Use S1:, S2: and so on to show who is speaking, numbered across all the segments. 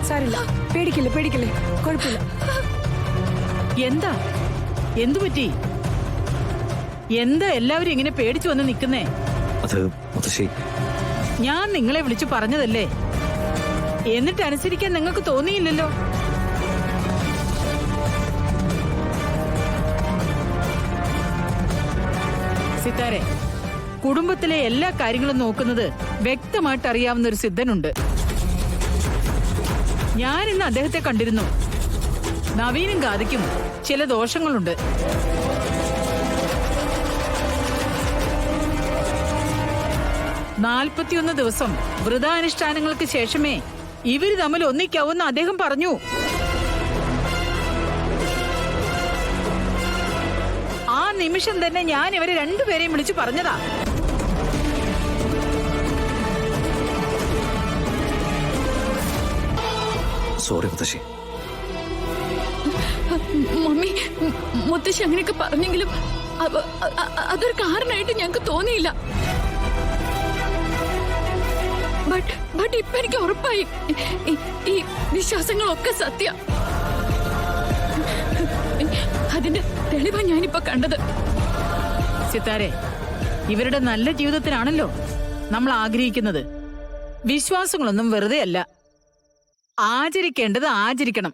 S1: സാരില്ല, പേടിക്കില്ലേ പേടിക്കില്ലേ, കുഴപ്പമില്ല.
S2: എന്താ എന്തു പറ്റി? എന്താ എല്ലാവരും ഇങ്ങനെ പേടിച്ചു വന്ന് നിൽക്കുന്നേ?
S3: അത് മുത്തശ്ശി,
S2: ഞാൻ നിങ്ങളെ വിളിച്ചു പറഞ്ഞതല്ലേ, എന്നിട്ട് അനുസരിക്കാൻ നിങ്ങൾക്ക് തോന്നിയില്ലല്ലോ. സിത്താരെ, കുടുംബത്തിലെ എല്ലാ കാര്യങ്ങളും നോക്കുന്നത് വ്യക്തമായിട്ട് അറിയാവുന്ന ഒരു സിദ്ധനുണ്ട്. ഞാൻ ഇന്ന് അദ്ദേഹത്തെ കണ്ടിരുന്നു. നവീനും ഗാഥയ്ക്കും ചില ദോഷങ്ങളുണ്ട്. നാൽപ്പത്തിയൊന്ന് ദിവസം വ്രതാനുഷ്ഠാനങ്ങൾക്ക് ശേഷമേ ഇവര് തമ്മിൽ ഒന്നിക്കാവൂന്ന് അദ്ദേഹം പറഞ്ഞു. ആ നിമിഷം തന്നെ ഞാൻ ഇവരെ രണ്ടുപേരെയും വിളിച്ചു പറഞ്ഞതാ.
S3: സോറി മുത്തശ്ശി.
S4: മമ്മി, മുത്തശ്ശി അങ്ങനെയൊക്കെ പറഞ്ഞെങ്കിലും അതൊരു കാരണമായിട്ട് ഞങ്ങൾക്ക് തോന്നിയില്ല. ബട്ട് ഇപ്പൊ എനിക്ക് ഉറപ്പായി ഈ വിശ്വാസങ്ങളൊക്കെ സത്യ. അതിന്റെ തെളിവാ ഞാനിപ്പോ കണ്ടത്.
S2: സിത്താരെ, ഇവരുടെ നല്ല ജീവിതത്തിനാണല്ലോ നമ്മൾ ആഗ്രഹിക്കുന്നത്. വിശ്വാസങ്ങളൊന്നും വെറുതെ അല്ല, ആചരിക്കേണ്ടത് ആചരിക്കണം.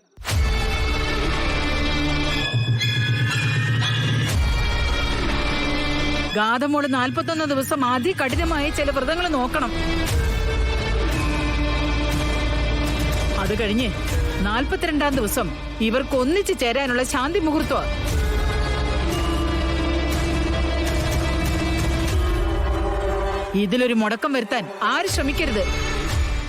S2: ഗാഥമോള് 41 ദിവസം അതികഠിനമായ ചില വ്രതങ്ങൾ നോക്കണം. അത് കഴിഞ്ഞ് 42-ാം ദിവസം ഇവർക്ക് ഒന്നിച്ചു ചേരാനുള്ള ശാന്തി മുഹൂർത്തം. ഇതിലൊരു മുടക്കം വരുത്താൻ ആരും ശ്രമിക്കരുത്.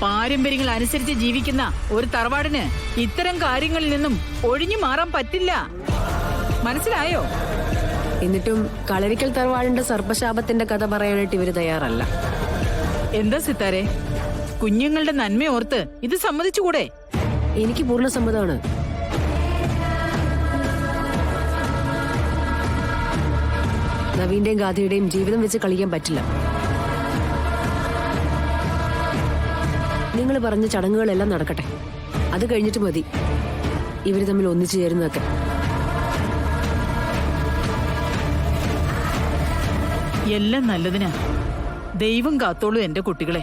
S2: പാരമ്പര്യങ്ങൾ അനുസരിച്ച് ജീവിക്കുന്ന ഒരു തറവാടിന് ഇത്തരം കാര്യങ്ങളിൽ നിന്നും ഒഴിഞ്ഞു മാറാൻ പറ്റില്ല. മനസ്സിലായോ?
S1: എന്നിട്ടും കളരിക്കൽ തറവാടിന്റെ സർപ്പശാപത്തിന്റെ കഥ പറയാനായിട്ട് ഇവര് തയ്യാറല്ല.
S2: എന്താ സിത്താരെ, കുഞ്ഞുങ്ങളുടെ നന്മയോർത്ത് ഇത് സമ്മതിച്ചുകൂടെ?
S1: എനിക്ക് പൂർണ്ണ സമ്മതമാണ്. നവീന്റെയും ഗാഥയുടെയും ജീവിതം വെച്ച് കളിക്കാൻ പറ്റില്ല. നിങ്ങൾ പറഞ്ഞ ചടങ്ങുകളെല്ലാം നടക്കട്ടെ. അത് കഴിഞ്ഞിട്ട് മതി ഇവര് തമ്മിൽ ഒന്നിച്ചു ചേരുന്നതൊക്കെ.
S2: എല്ലാം നല്ലതിനാ. ദൈവം കാത്തോളൂ എന്റെ കുട്ടികളെ.